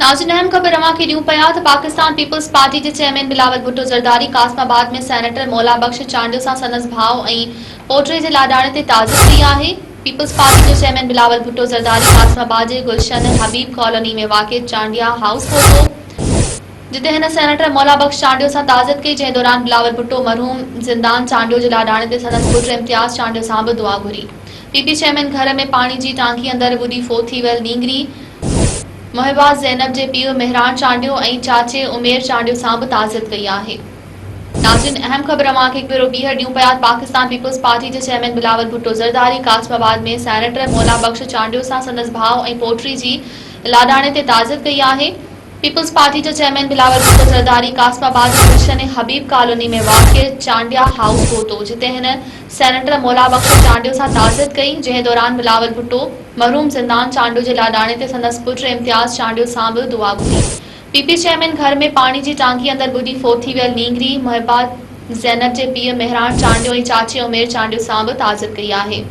नाज़रीन, अहम ख़बर अवां खे ॾियूं पिया त पाकिस्तान पीपल्स पार्टी जे चेयरमैन बिलावल भुट्टो ज़रदारी कासमाबाद में सेनेटर मौला बख्श चांडियो सां संदसि भाउ ऐं पोटे जे लाॾाणे ते ताज़ियत कई आहे। पीपल्स पार्टी जो चेयरमैन बिलावल भुट्टो ज़रदारी कासमाबाद जे गुलशन हबीब कॉलोनी में वाक़िए चांडिया हाउस पहुतो, जिते हिन सेनेटर मौला बख्श चांडियो सां ताज़ियत कई, जंहिं दौरान बिलावल भुट्टो मरहूम ज़िंदान चांडियो जे लाॾाणे ते संदसि पुट इम्तियाज़ चांडियो सां बि दुआ घुरी। पीपी चेयरमैन घर में पाणी जी टांकी अंदरि ॿुॾी फोत थी वियल नींगरी मुहिबा ज़ैनब जे पीउ मेहरान चांडियो ऐं चाचे उमेर चांडियो सां बि ताज़ियत कई आहे। नाज़रीन, अहम ख़बर अवां खे हिकु भेरो ॿीहर ॾियूं पिया। पाकिस्तान पीपल्स पार्टी जे चेयरमैन बिलावल भुट्टो ज़रदारी कासमाबाद में सेनेटर मौला बख्श चांडियो सां संदसि भाउ ऐं पोटी जी लाॾाणे ते ताज़ियत कई आहे। पीपल्स पार्टी जो चेयरमैन बिलावल भुट्टो ज़रदारी कासमाबाद जे गुलशन हबीब कॉलोनी में वाक़िए चांडिया हाउस पहुतो, जिते हिन सेनेटर मौला बख्श चांडियो सां ताज़ियत कई, जंहिं दौरान बिलावल भुट्टो मरहूम ज़िंदान चांडियो जे लाॾाणे ते संदसि पुट इम्तियाज़ चांडियो सां बि दुआ घुरी। पीपी चेयरमैन घर में पाणी जी टांकी अंदरि ॿुॾी फोत थी वियल नींगरी मुहिबा ज़ैनब जे पीउ मेहरान चांडियो ऐं चाचे उमेर चांडियो सां बि ताज़ियत कई आहे।